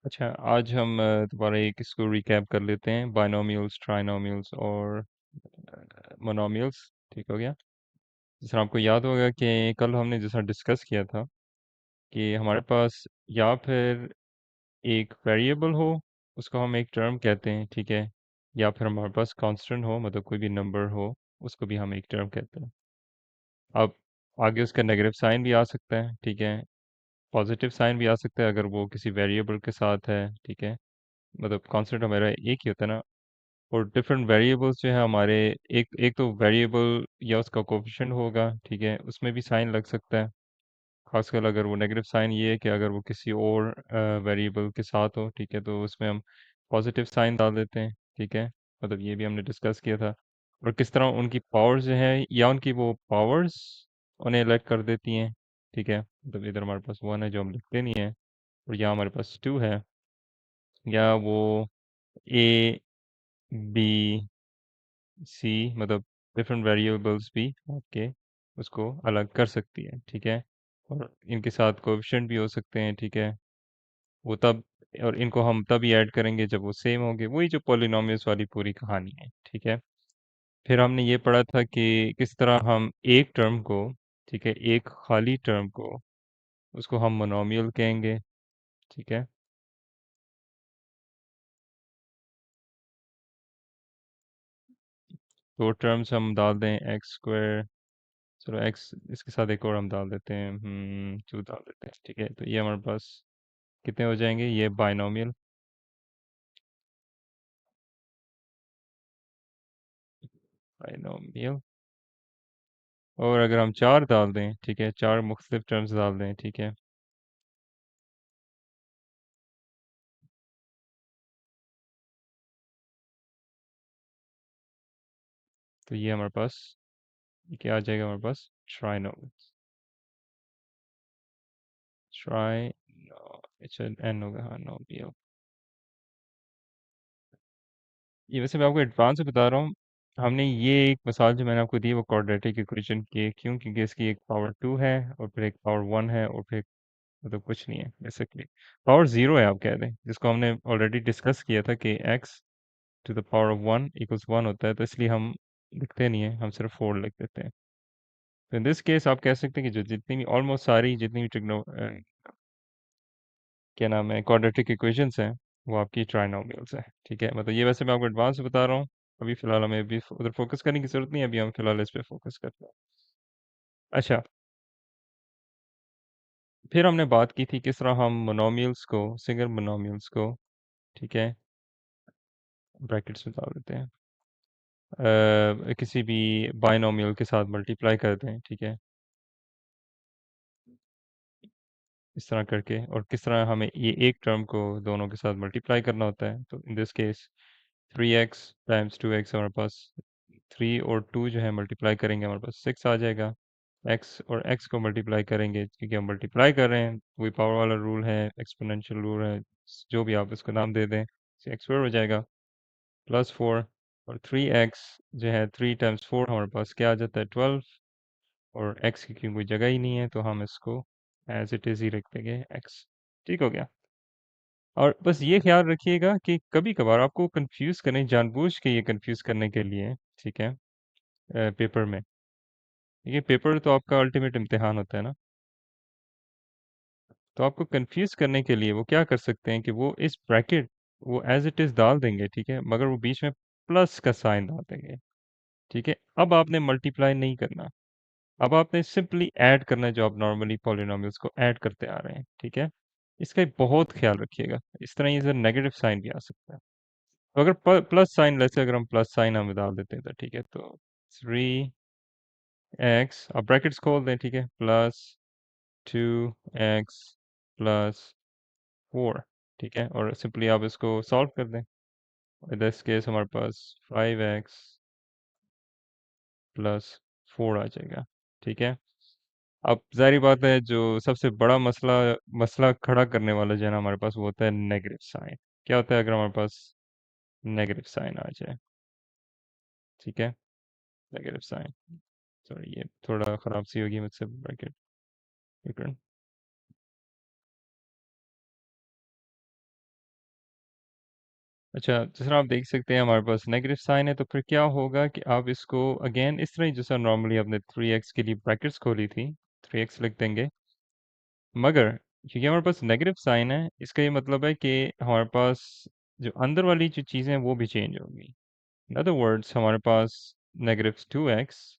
अच्छा, आज हम दोबारा एक इसको रिकैप कर लेते हैं। बाइनोमियल्स, ट्राइनोमियल्स और मोनोमियल्स। ठीक हो गया। जिस तरह आपको याद होगा कि कल हमने जैसा डिस्कस किया था कि हमारे पास या फिर एक वेरिएबल हो, उसको हम एक टर्म कहते हैं, ठीक है। या फिर हमारे पास कांस्टेंट हो, मतलब कोई भी नंबर हो, उसको भी हम एक टर्म कहते हैं। अब आगे उसका नेगेटिव साइन भी आ सकता है, ठीक है। पॉजिटिव साइन भी आ सकता है अगर वो किसी वेरिएबल के साथ है, ठीक है। मतलब कांस्टेंट हमारा एक ही होता है ना। और डिफरेंट वेरिएबल्स जो है हमारे, एक एक तो वेरिएबल या उसका कोफिशिएंट होगा, ठीक है, उसमें भी साइन लग सकता है। खासकर अगर वो नेगेटिव साइन, ये है कि अगर वो किसी और वेरिएबल के साथ हो, ठीक है, तो उसमें हम पॉजिटिव साइन डाल देते हैं, ठीक है। मतलब ये भी हमने डिस्कस किया था। और किस तरह उनकी पावर्स जो है या उनकी वो पावर्स उन्हें अलग कर देती हैं, ठीक है। मतलब इधर हमारे पास वन है जो हम लिखते नहीं है, और यहाँ हमारे पास टू है, या वो ए बी सी, मतलब डिफरेंट वेरिएबल्स भी आपके उसको अलग कर सकती है, ठीक है। और इनके साथ कोएफिशिएंट भी हो सकते हैं, ठीक है। वो तब, और इनको हम तभी ऐड करेंगे जब वो सेम होंगे, वही जो पॉलिनोमियल्स वाली पूरी कहानी है, ठीक है। फिर हमने ये पढ़ा था कि किस तरह हम एक टर्म को, ठीक है, एक खाली टर्म को, उसको हम मोनोमियल कहेंगे, ठीक है। दो टर्म्स हम डाल दें, एक्स स्क्वायर, चलो एक्स इसके साथ एक और हम डाल देते हैं, टू डाल देते हैं, ठीक है। तो ये हमारे पास कितने हो जाएंगे, ये बाइनोमियल, बाइनोमियल। और अगर हम चार डाल दें, ठीक है, चार मुख्तलिफ टर्म्स डाल दें, ठीक है, तो ये हमारे पास, ये क्या आ जाएगा हमारे पास, ट्राइनोमियल। ट्राई, अच्छा एन होगा, हाँ, नोमियल। ये वैसे मैं आपको एडवांस में बता रहा हूँ। हमने ये एक मिसाल जो मैंने आपको दी वो क्वाड्रेटिक इक्वेशन की है, क्यों? क्योंकि इसकी एक पावर टू है और फिर एक पावर वन है और फिर मतलब कुछ नहीं है बेसिकली। पावर जीरो है आप कह दें, जिसको हमने ऑलरेडी डिस्कस किया था कि X to the power of one equals one होता है, तो इसलिए हम लिखते नहीं है, हम सिर्फ फोर लिख देते हैं। तो इन दिस केस आप कह सकते हैं कि जो जितनी भी ऑलमोस्ट सारी जितनी भी क्या नाम है क्वाड्रेटिक इक्वेशंस हैं, वो आपकी ट्राइनोमियल्स हैं, ठीक है। मतलब ये वैसे मैं आपको एडवांस में बता रहा हूँ। अभी फिलहाल हमें अभी उधर फोकस करने की जरूरत नहीं है, अभी हम फिलहाल इस पे फोकस करते हैं। अच्छा, फिर हमने बात की थी किस तरह हम मोनोमियल्स को, सिंगल मोनोमियल्स को, ठीक है, ब्रैकेट्स में डाल देते हैं, किसी भी बाइनोमियल के साथ मल्टीप्लाई करते हैं, ठीक है, इस तरह करके। और किस तरह हमें ये एक टर्म को दोनों के साथ मल्टीप्लाई करना होता है, तो in this case three X times two X, हमारे पास थ्री और टू जो है मल्टीप्लाई करेंगे, हमारे पास सिक्स आ जाएगा। एक्स और एक्स को मल्टीप्लाई करेंगे, क्योंकि हम मल्टीप्लाई कर रहे हैं, वही पावर वाला रूल है, एक्सपोनेंशियल रूल है, जो भी आप इसको नाम दे दें, एक्स स्क्वायर हो जाएगा प्लस फोर। और थ्री एक्स जो है, थ्री टाइम्स फोर हमारे पास क्या आ जाता है, ट्वेल्व। और एक्स की कोई जगह ही नहीं है, तो हम इसको एज इट इज़ ही रख देंगे एक्स। ठीक हो गया। और बस ये ख्याल रखिएगा कि कभी कभार आपको कंफ्यूज करें, जानबूझ के ये कंफ्यूज करने के लिए, ठीक है, पेपर में, ये पेपर तो आपका अल्टीमेट इम्तिहान होता है ना। तो आपको कंफ्यूज करने के लिए वो क्या कर सकते हैं कि वो इस ब्रैकेट, वो एज इट इज डाल देंगे, ठीक है, मगर वो बीच में प्लस का साइन डाल देंगे, ठीक है। अब आपने मल्टीप्लाई नहीं करना, अब आपने सिंपली ऐड करना है, जो आप नॉर्मली पॉलिनोमियल्स को ऐड करते आ रहे हैं, ठीक है। इसका एक बहुत ख्याल रखिएगा, इस तरह ये नेगेटिव साइन भी आ सकता है। तो अगर प्लस साइन, वैसे अगर हम प्लस साइन हम डाल देते हैं तो ठीक है, तो थ्री एक्स, अब ब्रैकेट्स खोल दें, ठीक है, plus two x plus four, ठीक है। और सिंपली आप इसको सॉल्व कर दें, in this केस हमारे पास फाइव एक्स प्लस फोर आ जाएगा, ठीक है। अब जाहिर बात है, जो सबसे बड़ा मसला मसला खड़ा करने वाला जो है ना हमारे पास, वो होता है नेगेटिव साइन। क्या होता है अगर हमारे पास नेगेटिव साइन आ जाए, ठीक है, नेगेटिव साइन, सॉरी ये थोड़ा ख़राब सी होगी मुझसे ब्रैकेट, अच्छा, जिस तरह आप देख सकते हैं हमारे पास नेगेटिव साइन है, तो फिर क्या होगा कि आप इसको अगेन इस तरह ही जैसा नॉर्मली आपने 3x के लिए ब्रैकेट्स खोली थी, 3x लिख देंगे। मगर क्योंकि हमारे पास नेगेटिव साइन है, इसका ये मतलब है कि हमारे पास जो अंदर वाली जो चीज़ें हैं वो भी चेंज होंगी। इन अदर वर्ड्स हमारे पास -2x,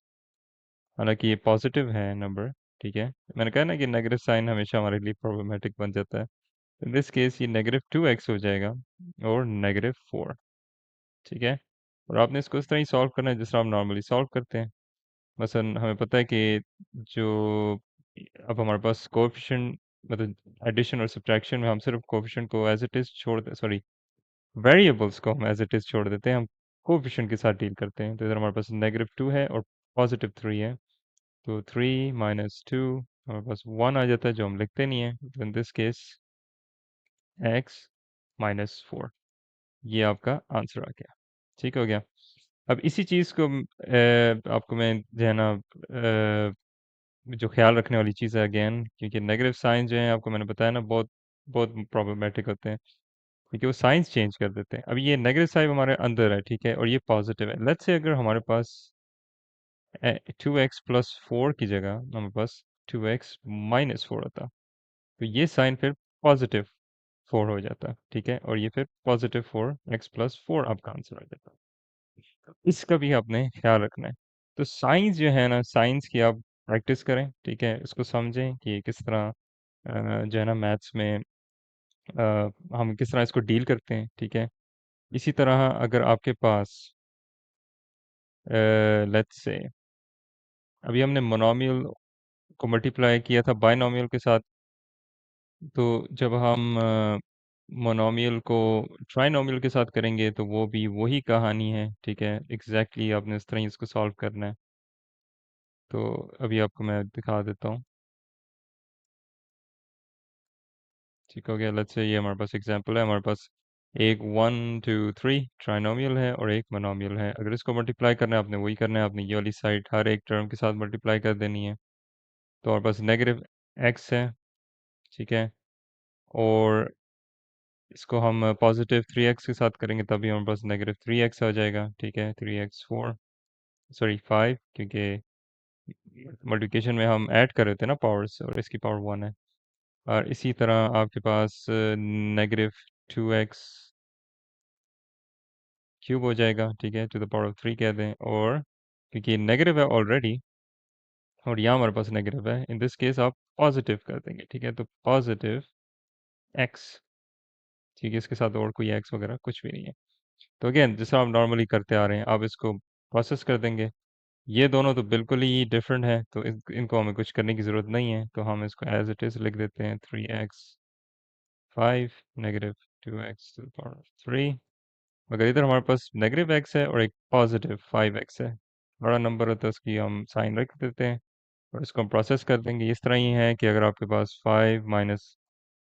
हालांकि ये पॉजिटिव है नंबर, ठीक है। मैंने कहा ना कि नेगेटिव साइन हमेशा हमारे लिए प्रॉब्लमेटिक बन जाता है। इन दिस केस ये -2x हो जाएगा और -4, ठीक है। और आपने इसको इस तरह ही सॉल्व करना है जिस तरह हम नॉर्मली सॉल्व करते हैं। मसलन हमें पता है कि जो अब हमारे पास कोएफिशिएंट, मतलब एडिशन और सब्ट्रैक्शन में हम सिर्फ कोएफिशिएंट को एज इट इज छोड़ दे, सॉरी, वेरिएबल्स को हम एज इट इज छोड़ देते हैं, हम कोएफिशिएंट के साथ डील करते हैं। तो इधर हमारे पास -2 है और +3 है, तो 3 - 2 हमारे पास 1 आ जाता है जो हम लिखते नहीं है। तो इन दिस केस x -4, ये आपका आंसर आ गया। ठीक हो गया। अब इसी चीज़ को आपको मैं जो है ना जो ख्याल रखने वाली चीज़ है अगेन, क्योंकि नेगेटिव साइन जो है आपको मैंने बताया ना बहुत बहुत प्रॉब्लमेटिक होते हैं, क्योंकि वो साइंस चेंज कर देते हैं। अब ये नेगेटिव साइन हमारे अंदर है, ठीक है, और ये पॉजिटिव है। लेट्स से अगर हमारे पास 2x + 4 की जगह हमारे पास 2x - 4 होता, तो ये साइन फिर +4 हो जाता, ठीक है, और ये फिर +4x + 4 आपका आंसर आ जाता। तो इसका भी आपने ख्याल रखना है। तो साइंस जो है ना, साइंस की आप प्रैक्टिस करें, ठीक है, इसको समझें कि किस तरह जो है ना मैथ्स में हम किस तरह इसको डील करते हैं, ठीक है। इसी तरह अगर आपके पास लेट्स से अभी हमने मोनोमियल को मल्टीप्लाई किया था बायनोमियल के साथ, तो जब हम मोनोमियल को ट्राइनोमियल के साथ करेंगे तो वो भी वही कहानी है, ठीक है। एग्जैक्टली आपने इस तरह ही इसको सॉल्व करना है। तो अभी आपको मैं दिखा देता हूँ, ठीक हो गया। लेट्स से ये हमारे पास एग्जांपल है, हमारे पास एक 1 2 3 ट्राइनोमियल है और एक मोनोमियल है। अगर इसको मल्टीप्लाई करना है आपने वही करना है, आपने ये वाली साइड हर एक टर्म के साथ मल्टीप्लाई कर देनी है। तो हमारे पास -x है, ठीक है, और इसको हम +3x के साथ करेंगे तभी हमारे पास -3x आ जाएगा, ठीक है। 3x 4, सॉरी 5, क्योंकि मल्टीप्लिकेशन में हम ऐड कर रहे थे ना पावर्स, और इसकी पावर 1 है। और इसी तरह आपके पास -2x क्यूब हो जाएगा, ठीक है, ⁻³ कह दें। और क्योंकि नेगेटिव है ऑलरेडी और यहाँ हमारे पास नेगेटिव है, इन दिस केस आप पॉजिटिव कर देंगे, ठीक है। तो +x, ठीक है, इसके साथ और कोई x वगैरह कुछ भी नहीं है। तो अगेन जैसा आप नॉर्मली करते आ रहे हैं, आप इसको प्रोसेस कर देंगे। ये दोनों तो बिल्कुल ही डिफरेंट है, तो इनको हमें कुछ करने की ज़रूरत नहीं है, तो हम इसको एज इट इज़ लिख देते हैं। 3x 5 -2x⁻³ मगर इधर हमारे पास -x है और एक +5x है। बड़ा नंबर होता है उसकी हम साइन रख देते हैं और इसको हम प्रोसेस कर देंगे। इस तरह ही है कि अगर आपके पास 5 -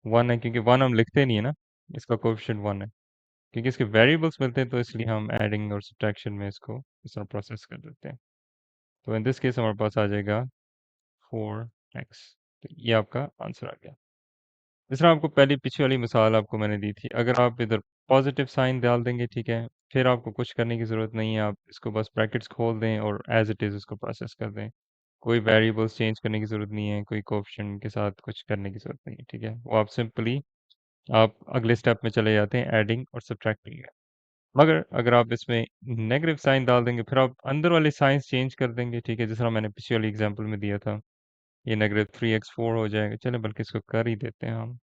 1 है, क्योंकि 1 हम लिखते नहीं है ना, इसका कोएफिशिएंट 1 है, क्योंकि इसके वेरिएबल्स मिलते हैं तो इसलिए हम एडिंग और सब्ट्रैक्शन में इसको इस तरह प्रोसेस कर देते हैं। तो इन दिस केस हमारे पास आ जाएगा 4x। तो ये आपका आंसर आ गया। जिस तरह आपको पहली पीछे वाली मिसाल आपको मैंने दी थी, अगर आप इधर पॉजिटिव साइन डाल देंगे, ठीक है, फिर आपको कुछ करने की ज़रूरत नहीं है, आप इसको बस ब्रैकेट्स खोल दें और एज इट इज़ इसको प्रोसेस कर दें। कोई वेरिएबल्स चेंज करने की ज़रूरत नहीं है, कोई कोएफिशिएंट के साथ कुछ करने की ज़रूरत नहीं है, ठीक है। वो आप सिंपली आप अगले स्टेप में चले जाते हैं, एडिंग और सब्ट्रैक्टिंग में। मगर अगर आप इसमें नेगेटिव साइन डाल देंगे, फिर आप अंदर वाले साइंस चेंज कर देंगे, ठीक है, जिस तरह मैंने पिछले वाली एग्जांपल में दिया था। ये -3x4 हो जाएगा। चलें बल्कि इसको कर ही देते हैं हम।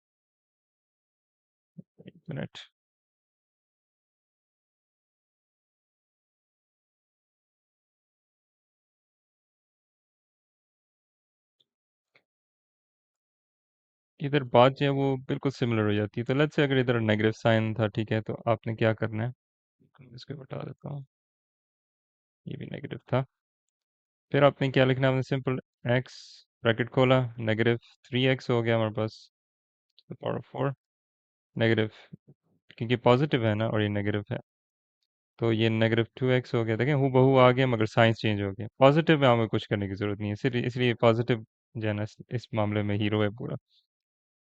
1 मिनट। इधर बात जो है वो बिल्कुल सिमिलर हो जाती है। तो लेट्स से अगर इधर नेगेटिव साइन था, ठीक है, तो आपने क्या करना है, इसको बता देता हूँ, ये भी नेगेटिव था। फिर आपने क्या लिखना है, आपने सिंपल x ब्रैकेट खोला, -3x हो गया हमारे पास, ⁻⁴ नेगेटिव, क्योंकि पॉजिटिव है ना और ये नेगेटिव है, तो ये -2x हो गया। देखें हूबहू आ गया मगर साइंस चेंज हो गया। पॉजिटिव में हमें कुछ करने की ज़रूरत नहीं है, सिर्फ इसलिए पॉजिटिव जो है ना इस मामले में हीरो है पूरा।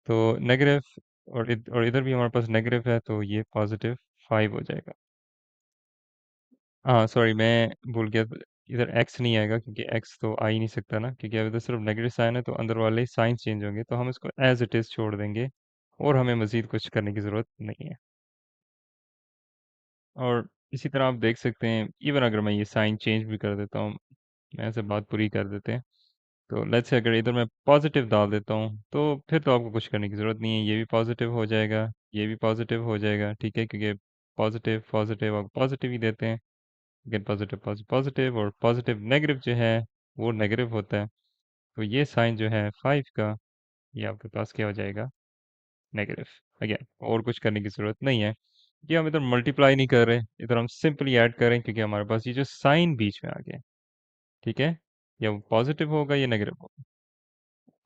तो नेगेटिव और इधर भी हमारे पास नेगेटिव है, तो ये +5 5 हो जाएगा। हाँ सॉरी, मैं भूल गया, इधर x नहीं आएगा क्योंकि x तो आ ही नहीं सकता ना, क्योंकि अब इधर सिर्फ नेगेटिव साइन है तो अंदर वाले साइन चेंज होंगे, तो हम इसको एज इट इज़ छोड़ देंगे और हमें मज़ीद कुछ करने की ज़रूरत नहीं है। और इसी तरह आप देख सकते हैं, इवन अगर मैं ये साइन चेंज भी कर देता हूँ, मैं ऐसे बात पूरी कर देते हैं, तो लेट्स से अगर इधर मैं पॉजिटिव डाल देता हूँ तो फिर तो आपको कुछ करने की ज़रूरत नहीं है, ये भी पॉजिटिव हो जाएगा, ये भी पॉजिटिव हो जाएगा, ठीक है, क्योंकि पॉजिटिव पॉजिटिव आप पॉजिटिव ही देते हैं, अगेन पॉजिटिव पॉजिटिव पॉजिटिव, और पॉजिटिव नेगेटिव जो है वो नेगेटिव होता है, तो ये साइन जो है 5 का, ये आपके पास क्या हो जाएगा, नेगेटिव। अगेन और कुछ करने की ज़रूरत नहीं है, ये हम इधर मल्टीप्लाई नहीं कर रहे, इधर हम सिंपली ऐड कर रहे हैं, क्योंकि हमारे पास ये जो साइन बीच में आ गया, ठीक है, या वो पॉजिटिव होगा या नेगेटिव होगा।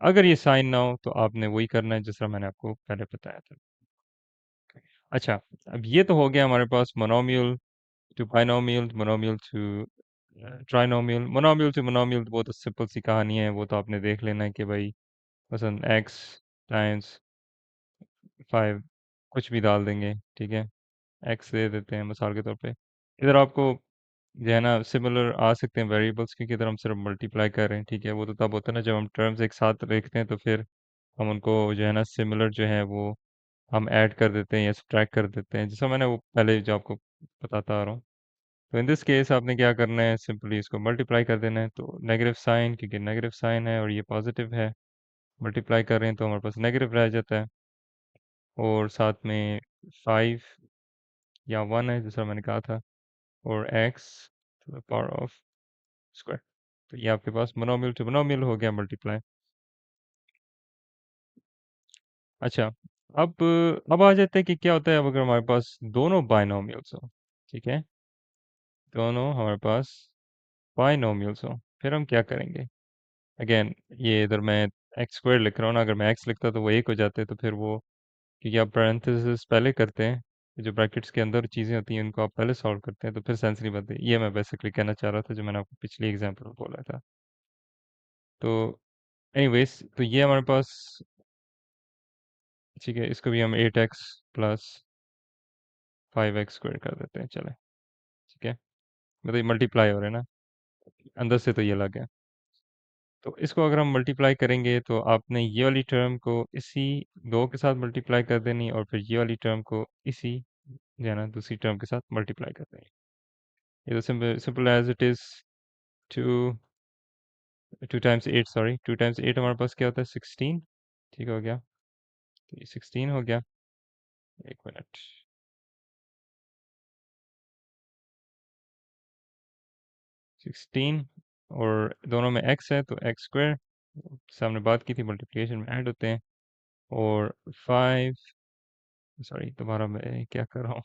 अगर ये साइन ना हो तो आपने वही करना है जिस तरह मैंने आपको पहले बताया था। अच्छा, अब ये तो हो गया हमारे पास monomial to binomial, monomial to trinomial, monomial to monomial, वो तो सिंपल सी कहानी है, वो तो आपने देख लेना है कि भाई मसलन एक्स टाइम्स 5 कुछ भी डाल देंगे, ठीक है, एक्स दे देते हैं मिसाल के तौर पे, इधर आपको जो है ना सिमिलर आ सकते हैं वेरिएबल्स, क्योंकि इधर हम सिर्फ मल्टीप्लाई कर रहे हैं, ठीक है, वो तो तब होता है ना जब हम टर्म्स एक साथ लिखते हैं, तो फिर हम उनको जो है ना सिमिलर जो है वो हम ऐड कर देते हैं या सब्ट्रैक्ट कर देते हैं, जैसा मैंने वो पहले जो आपको बताता आ रहा हूँ। तो इन दिस केस आपने क्या करना है, सिंपली इसको मल्टीप्लाई कर देना है, तो नेगेटिव साइन, क्योंकि नेगेटिव साइन है और ये पॉजिटिव है, मल्टीप्लाई कर रहे हैं तो हमारे पास नेगेटिव रह जाता है, और साथ में 5 या 1 है जैसा मैंने कहा था, और x to the power of square, तो ये आपके पास मोनोमियल टू मोनोमियल हो गया मल्टीप्लाई। अच्छा, अब अब आ जाते हैं कि क्या होता है अब अगर हमारे पास दोनों बाइनोमियल्स हो, ठीक है, दोनों हमारे पास बाइनोमियल्स हो, फिर हम क्या करेंगे। अगेन ये इधर मैं एक्स स्क्वायर लिख रहा हूँ ना, अगर मैं एक्स लिखता तो वो एक हो जाते, तो फिर वो, क्योंकि आप पैरेंथेसिस पहले करते हैं, जो ब्रैकेट्स के अंदर चीज़ें होती हैं उनको आप पहले सॉल्व करते हैं, तो फिर सेंस नहीं बनती, ये मैं बेसिकली कहना चाह रहा था जो मैंने आपको पिछली एग्जाम्पल में बोला था। तो एनीवेज, तो ये हमारे पास, ठीक है, इसको भी हम 8x प्लस 5x स्क्वायर कर देते हैं, चले, ठीक है, मतलब ये मल्टीप्लाई हो रहा है ना, अंदर से तो ये अलग है, तो इसको अगर हम मल्टीप्लाई करेंगे तो आपने ये वाली टर्म को इसी दो के साथ मल्टीप्लाई कर देनी, और फिर ये वाली टर्म को इसी जो है ना दूसरी टर्म के साथ मल्टीप्लाई कर देनी। ये तो simple simple as it is, two two times eight, sorry, two times eight हमारे पास क्या होता है, 16, ठीक हो गया, तो ये 16 हो गया, एक मिनट, 16, और दोनों में x है तो एक्स स्क्वायर, सामने बात की थी मल्टीप्लिकेशन में ऐड होते हैं, और 5, सॉरी दोबारा मैं क्या कर रहा हूँ,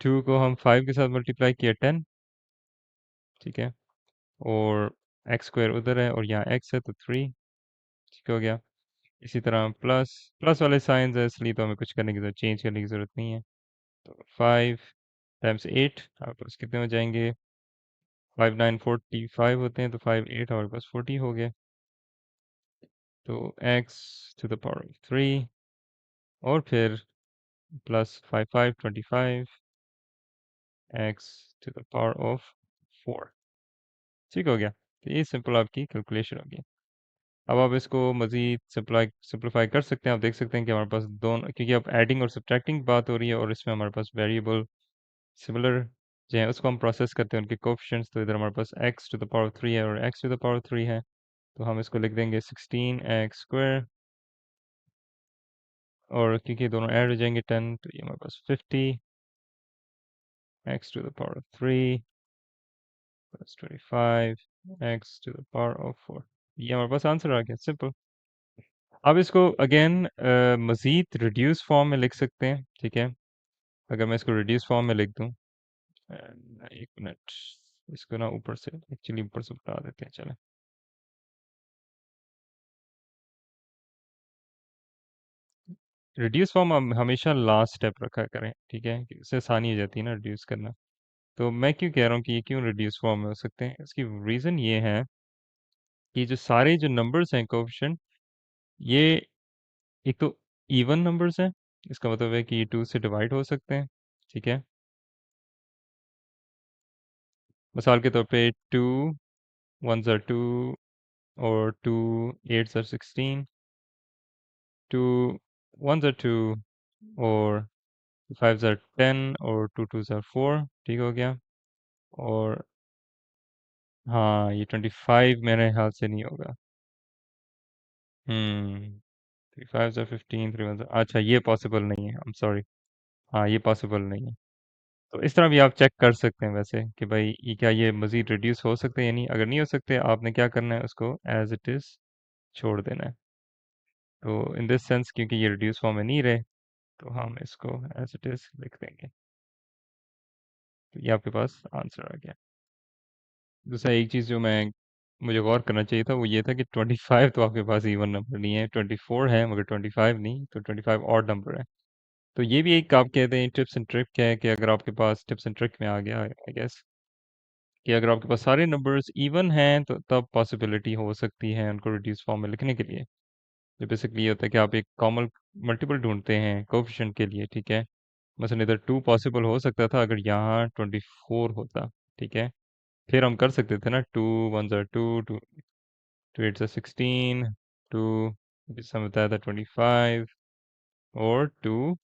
2 को हम 5 के साथ मल्टीप्लाई किया 10, ठीक है, और एक्स स्क्वायर उधर है और यहाँ x है तो 3, ठीक हो गया। इसी तरह प्लस प्लस वाले साइंस है, इसलिए तो हमें कुछ करने की जरूरत, चेंज करने की ज़रूरत नहीं है, तो 5 टाइम्स 8 हमारे पास कितने हो जाएंगे, 5 9 45 होते हैं, तो 5 8 हमारे पास 40 हो गए, तो x to the power of 3, और फिर plus 5 5 25 x to the power of 4, ठीक हो गया, तो ये सिंपल आपकी कैलकुलेशन होगी। अब आप इसको मज़ीद सिंप्लीफाई कर सकते हैं, आप देख सकते हैं कि हमारे पास दोनों, क्योंकि अब एडिंग और सब्ट्रैक्टिंग बात हो रही है और इसमें हमारे पास वेरिएबल सिमिलर जो है उसको हम प्रोसेस करते हैं उनके कोफिशिएंट्स, तो इधर हमारे पास x टू द पावर 3 है और x टू द पावर 3 है, तो हम इसको लिख देंगे 16x स्क्वायर, और क्योंकि दोनों ऐड हो जाएंगे 10, तो ये हमारे पास 50 x to the power 3 plus 25 x to the power of 4, ये हमारे पास आंसर आ गया, सिंपल। अब इसको अगेन मज़ीद रिड्यूस फॉर्म में लिख सकते हैं, ठीक है, अगर मैं इसको रिड्यूस फॉर्म में लिख दूं, एक मिनट, इसको ना ऊपर से, एक्चुअली ऊपर से उठा देते हैं, चलें, रिड्यूस फॉर्म हम हमेशा लास्ट स्टेप रखा करें, ठीक है, कि उससे आसानी हो जाती है ना रिड्यूस करना। तो मैं क्यों कह रहा हूँ कि ये क्यों रिड्यूस फॉर्म में हो सकते हैं, इसकी रीज़न ये है कि जो सारे जो नंबर्स हैं कोएफिशिएंट, ये एक तो इवन नंबर्स हैं, इसका मतलब है कि ये 2 से डिवाइड हो सकते हैं, ठीक है। मिसाल के तौर पे 2 1s are 2 और 2 8s are 16, 2 1s are 2 और 5s are 10 और 2 2s are 4, ठीक हो गया। और हाँ, ये 25 मेरे ख्याल से नहीं होगा। 3 5s are 15, 3 1s अच्छा ये पॉसिबल नहीं है, आई एम सॉरी। हाँ, ये पॉसिबल नहीं है। तो इस तरह भी आप चेक कर सकते हैं वैसे कि भाई ये क्या ये मज़ीद रिड्यूस हो सकते हैं या नहीं। अगर नहीं हो सकते आपने क्या करना है, उसको एज़ इट इज़ छोड़ देना है। तो इन दिस सेंस क्योंकि ये रिड्यूस फॉर्म में नहीं रहे, तो हम इसको एज़ इट इज़ लिख देंगे। तो ये आपके पास आंसर आ गया। दूसरा एक चीज़ जो मैं मुझे गौर करना चाहिए था वो ये था कि 25 तो आपके पास इवन नंबर नहीं है, 24 है मगर 25 नहीं, तो 25 ऑड नंबर है। तो ये भी एक आप कहते हैं टिप्स एंड ट्रिक है कि अगर आपके पास टिप्स एंड ट्रिक में आ गया आई गेस कि अगर आपके पास सारे नंबर्स इवन हैं तो तब पॉसिबिलिटी हो सकती है उनको रिड्यूस फॉर्म में लिखने के लिए। तो बेसिकली ये होता है कि आप एक कॉमन मल्टीपल ढूंढते हैं कोएफिशिएंट के लिए, ठीक है। मसलन इधर 2 पॉसिबल हो सकता था अगर यहाँ 24 होता, ठीक है। फिर हम कर सकते थे ना 2 1s are 2 2 2 8s are 16 2 जिससे हम बताया था 25 और 2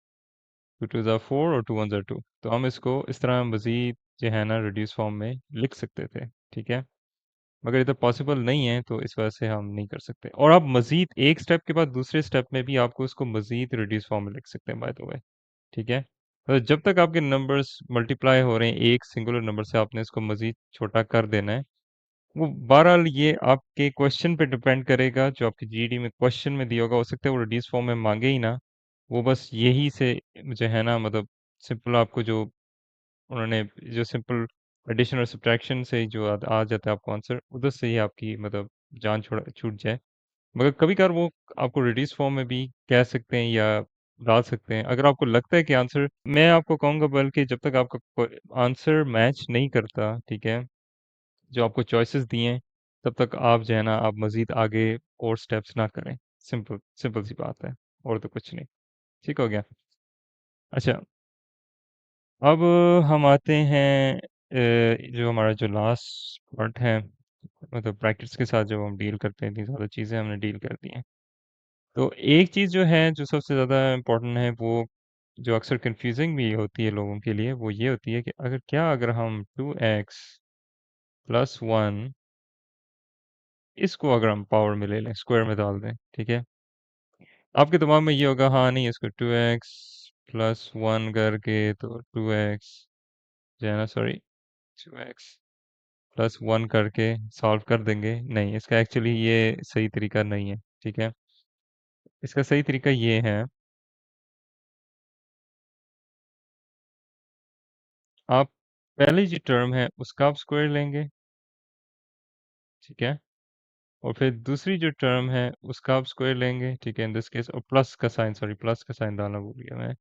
2s are 4 और 2 1s are 2। तो हम इसको इस तरह मज़ीद जो है ना रिड्यूस फॉर्म में लिख सकते थे, ठीक है। मगर ये तो पॉसिबल नहीं है तो इस वजह से हम नहीं कर सकते। और आप मज़ीद एक स्टेप के बाद दूसरे स्टेप में भी आपको इसको मज़ीद रिड्यूस फॉर्म में लिख सकते हैं बाय द वे, ठीक है। तो जब तक आपके नंबर्स मल्टीप्लाई हो रहे हैं एक सिंगुलर नंबर से आपने इसको मज़ीद छोटा कर देना है। वो बहरहाल ये आपके क्वेश्चन पे डिपेंड करेगा जो आपके जीडी में क्वेश्चन में दिया होगा। हो सकता है वो रिड्यूस फॉर्म में मांगे ही ना, वो बस यही से जो है ना मतलब सिंपल आपको जो उन्होंने जो सिंपल एडिशन और सब्ट्रैक्शन से ही जो आ जाता है आपको आंसर, उधर से ही आपकी मतलब जान छोड़ छूट जाए। मगर कभी कभार वो आपको रिड्यूस फॉर्म में भी कह सकते हैं या डाल सकते हैं अगर आपको लगता है कि आंसर, मैं आपको कहूँगा बल्कि जब तक आपका आंसर मैच नहीं करता, ठीक है, जो आपको चॉइसेस दिए हैं, तब तक आप जो है ना आप मजीद आगे और स्टेप्स ना करें। सिंपल सिंपल सी बात है, और तो कुछ नहीं। ठीक हो गया। अच्छा, अब हम आते हैं जो हमारा जो लास्ट पार्ट है, मतलब प्रैक्टिस के साथ जब हम डील करते हैं इतनी ज़्यादा चीज़ें हमने डील कर दी हैं। तो एक चीज़ जो है जो सबसे ज़्यादा इम्पोर्टेंट है वो जो अक्सर कंफ्यूजिंग भी होती है लोगों के लिए, वो ये होती है कि अगर हम 2x प्लस 1 इसको अगर हम पावर में ले लें, स्क्वायर में डाल दें, ठीक है। आपके दिमाग में ये होगा हाँ नहीं इसको 2x प्लस 1 करके तो 2x जो है ना सॉरी 2x प्लस 1 करके सॉल्व कर देंगे। नहीं, इसका एक्चुअली ये सही तरीका नहीं है, ठीक है। इसका सही तरीका ये है, आप पहली जो टर्म है उसका आप स्क्वायर लेंगे, ठीक है। और फिर दूसरी जो टर्म है उसका आप स्क्वायर लेंगे, ठीक है, इन दिस केस। और प्लस का साइन, सॉरी प्लस का साइन डालना भूल गया मैं,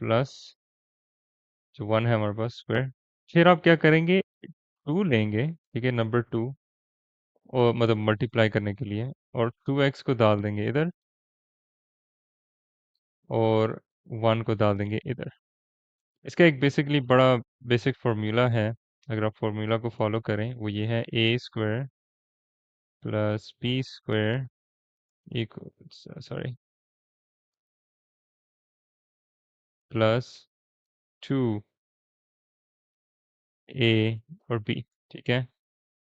प्लस जो 1 है हमारे पास स्क्वायर। फिर आप क्या करेंगे, 2 लेंगे, ठीक है, नंबर 2, और मतलब मल्टीप्लाई करने के लिए, और 2x को डाल देंगे इधर और 1 को डाल देंगे इधर। इसका एक बेसिकली बड़ा बेसिक फार्मूला है, अगर आप फार्मूला को फॉलो करें वो ये है A square plus B square equal sorry plus 2 A और बी, ठीक है।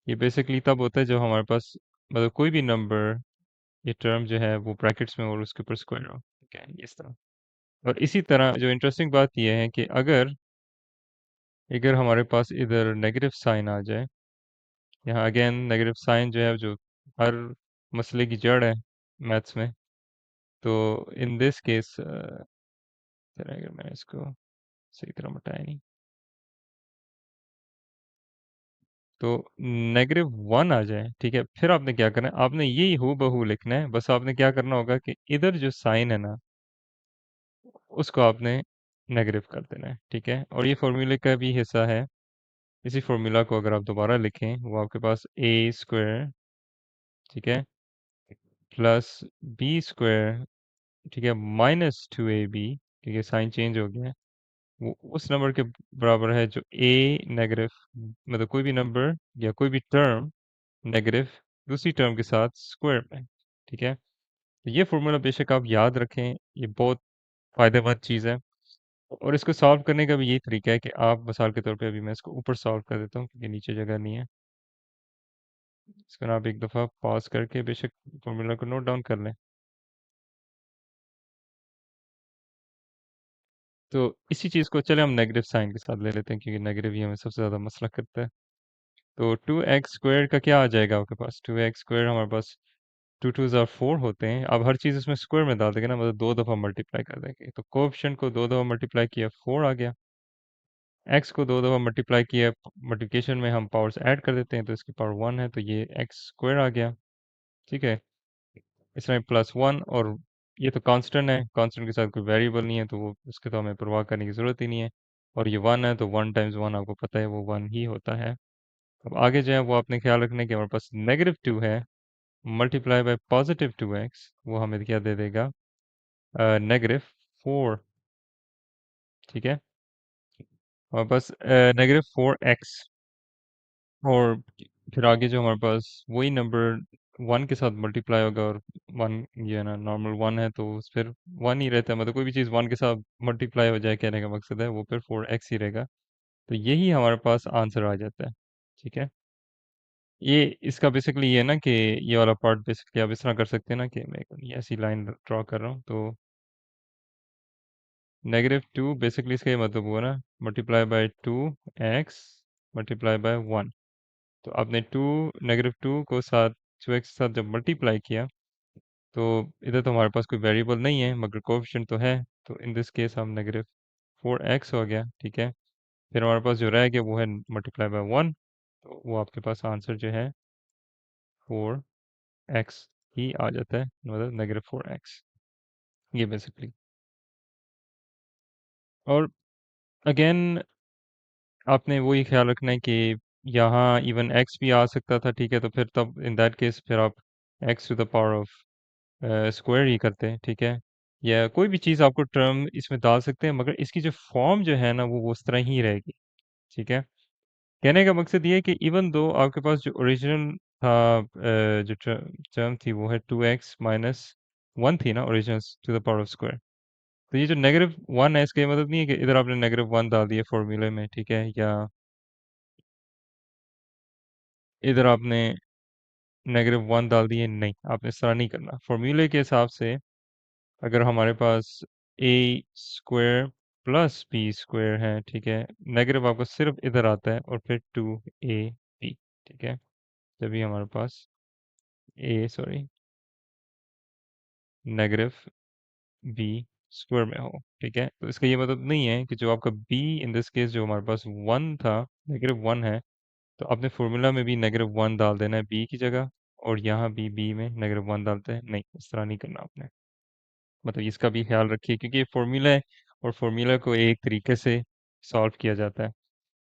ये बेसिकली तब होता है जब हमारे पास मतलब कोई भी नंबर, ये टर्म जो है वो ब्रैकेट्स में और उसके ऊपर स्क्वायर हो, ठीक है, इस तरह। और इसी तरह जो इंटरेस्टिंग बात यह है कि अगर अगर हमारे पास इधर नेगेटिव साइन आ जाए, यहाँ अगेन नेगेटिव साइन जो है जो हर मसले की जड़ है मैथ्स में, तो इन दिस केस अगर मैंने इसको सही तरह बताया नहीं, तो -1 आ जाए, ठीक है, फिर आपने क्या करना है, आपने यही हूबहू बहू लिखना है। बस आपने क्या करना होगा कि इधर जो साइन है ना उसको आपने नेगेटिव कर देना है, ठीक है। और ये फॉर्मूले का भी हिस्सा है। इसी फॉर्मूला को अगर आप दोबारा लिखें वो आपके पास ए स्क्वायर, ठीक है, प्लस बी स्क्वायर ठीक है, -2ab, क्योंकि साइन चेंज हो गया है, वो उस नंबर के बराबर है जो a नेगेटिव, मतलब कोई भी नंबर या कोई भी टर्म नेगेटिव दूसरी टर्म के साथ स्क्वायर में। ठीक है, तो ये फॉर्मूला बेशक आप याद रखें, ये बहुत फ़ायदेमंद चीज़ है। और इसको सॉल्व करने का भी यही तरीका है कि आप मिसाल के तौर पे अभी मैं इसको ऊपर सॉल्व कर देता हूँ क्योंकि नीचे जगह नहीं है। इसको ना आप एक दफ़ा पॉज़ करके बेशक फॉर्मूला को नोट डाउन कर लें। तो इसी चीज़ को चले हम नेगेटिव साइन के साथ ले लेते हैं क्योंकि नेगेटिव ही हमें सबसे ज़्यादा मसला करता है। तो 2x स्क्वायर का क्या आ जाएगा आपके पास? 2x स्क्वायर हमारे पास 2 2 ज़ा 4 होते हैं। अब हर चीज़ इसमें स्क्वायर में डाल देंगे ना, मतलब 2 दफ़ा मल्टीप्लाई कर देंगे। तो कोएफ़िशिएंट को 2 दफ़ा मल्टीप्लाई किया 4 आ गया। x को 2 दफ़ा मल्टीप्लाई किया, मल्टीप्लिकेशन में हम पावर्स ऐड कर देते हैं तो इसकी पावर 1 है तो ये x स्क्वायर आ गया। ठीक है? इसमें +1 और ये तो कांस्टेंट है, कांस्टेंट के साथ कोई वेरिएबल नहीं है तो वो उसकी तो हमें परवाह करने की ज़रूरत ही नहीं है। और ये 1 है तो 1 टाइम्स 1 आपको पता है वो 1 ही होता है। अब आगे जो है वो आपने ख़्याल रखना है कि हमारे पास -2 है मल्टीप्लाई बाय +2x, वो हमें क्या दे देगा? -4। ठीक है? हमारे पास -4x, और फिर आगे जो हमारे पास वही नंबर 1 के साथ मल्टीप्लाई होगा, और 1 ये है ना नॉर्मल 1 है तो फिर 1 ही रहता है, मतलब कोई भी चीज़ 1 के साथ मल्टीप्लाई हो जाए कहने का मकसद है वो फिर 4x ही रहेगा। तो यही हमारे पास आंसर आ जाता है। ठीक है? ये इसका बेसिकली ये है ना कि ये वाला पार्ट बेसिकली आप इस तरह कर सकते हैं ना कि मैं ये ऐसी लाइन ड्रॉ कर रहा हूँ तो -2 बेसिकली इसका ये मतलब हुआ ना multiply by 2x multiply by 1। तो आपने 2 -2 को साथ 2x के साथ जब मल्टीप्लाई किया तो इधर तो हमारे पास कोई वेरिएबल नहीं है मगर कोएफ़िशिएंट तो है, तो इन दिस केस हम -4x हो गया। ठीक है? फिर हमारे पास जो रह गया वो है मल्टीप्लाई बाय 1, तो वो आपके पास आंसर जो है 4x ही आ जाता है, मतलब -4x। ये बेसिकली। और अगेन आपने वही ख्याल रखना है कि यहाँ इवन x भी आ सकता था। ठीक है? तो फिर तब इन दैट केस फिर आप x to the power of square ही करते हैं। ठीक है? या कोई भी चीज़ आपको टर्म इसमें डाल सकते हैं मगर इसकी जो फॉर्म जो है ना वो उस तरह ही रहेगी। ठीक है? कहने का मकसद ये है कि इवन दो आपके पास जो ओरिजिनल था, जो टर्म थी वो है 2x माइनस 1 थी ना original to the power of square. तो ये जो -1 है इसका ये मतलब नहीं है कि इधर आपने -1 डाल दिया फॉर्मूले में। ठीक है? या इधर आपने -1 डाल दिए, नहीं, आपने इस तरह नहीं करना। फॉर्मूले के हिसाब से अगर हमारे पास ए स्क्वायर प्लस बी स्क्वायर है, ठीक है, नेगेटिव आपको सिर्फ इधर आता है और फिर 2ab। ठीक है, जब भी हमारे पास ए सॉरी नेगेटिव बी स्क्वायर में हो। ठीक है, तो इसका ये मतलब नहीं है कि जो आपका बी इन दिस केस जो हमारे पास 1 था, -1 है, तो आपने फॉर्मूला में भी -1 डाल देना है बी की जगह, और यहाँ भी बी में -1 डालते हैं, नहीं, इस तरह नहीं करना आपने। मतलब इसका भी ख्याल रखिए क्योंकि ये फॉर्मूला है और फॉर्मूला को एक तरीके से सॉल्व किया जाता है।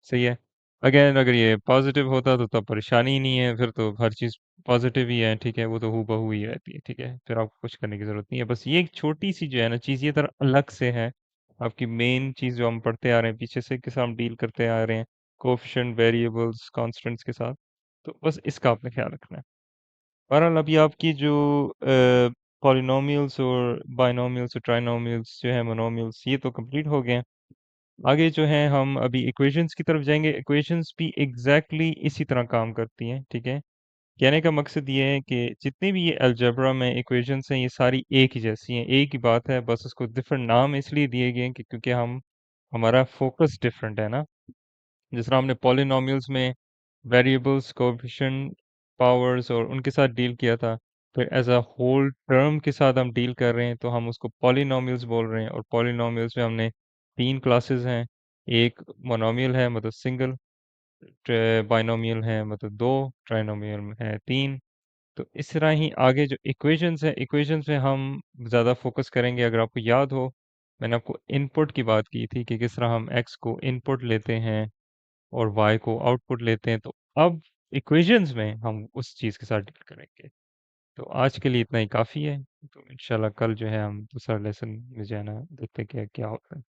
सही है? अगेन अगर ये पॉजिटिव होता तो तब परेशानी ही नहीं है, फिर तो हर चीज़ पॉजिटिव ही है। ठीक है? वो तो हूबहू ही रहती है। ठीक है? फिर आपको कुछ करने की ज़रूरत नहीं है। बस ये एक छोटी सी जो है ना चीज़ ये तरह अलग से है, आपकी मेन चीज़ जो हम पढ़ते आ रहे हैं पीछे से के साथ हम डील करते आ रहे हैं, कोएफ़िशिएंट, वेरिएबल्स, कांस्टेंट्स के साथ। तो बस इसका आपने ख्याल रखना है। बहरहाल अभी आपकी जो पॉलिनोमियल्स और बाइनोमियल्स और ट्राइनोमियल्स जो है मोनोमियल्स ये तो कंप्लीट हो गए हैं। आगे जो है हम अभी इक्वेशंस की तरफ जाएंगे। इक्वेशंस भी एग्जैक्टली इसी तरह काम करती हैं। ठीक है? कहने का मकसद ये है कि जितनी भी ये अलजेब्रा में इक्वेशंस हैं ये सारी एक ही जैसी हैं, एक ही बात है, बस उसको डिफरेंट नाम इसलिए दिए गए हैं कि क्योंकि हम हमारा फोकस डिफरेंट है ना। जिस तरह हमने पॉलिनोमियल्स में वेरिएबल्स, कोएफिशिएंट, पावर्स और उनके साथ डील किया था, फिर एज अ होल टर्म के साथ हम डील कर रहे हैं तो हम उसको पॉलिनोमियल्स बोल रहे हैं। और पॉलिनोमियल्स में हमने 3 क्लासेस हैं, एक मोनोमियल है मतलब सिंगल, बाइनोमियल है मतलब 2, ट्राइनोमियल है 3। तो इस तरह ही आगे जो इक्वेशंस है, इक्वेशंस में हम ज़्यादा फोकस करेंगे। अगर आपको याद हो, मैंने आपको इनपुट की बात की थी कि किस तरह हम एक्स को इनपुट लेते हैं और वाई को आउटपुट लेते हैं, तो अब इक्वेशंस में हम उस चीज़ के साथ डील करेंगे। तो आज के लिए इतना ही काफ़ी है। तो इंशाल्लाह कल जो है हम दूसरा लेसन में जो है ना देखते हैं क्या क्या होता है।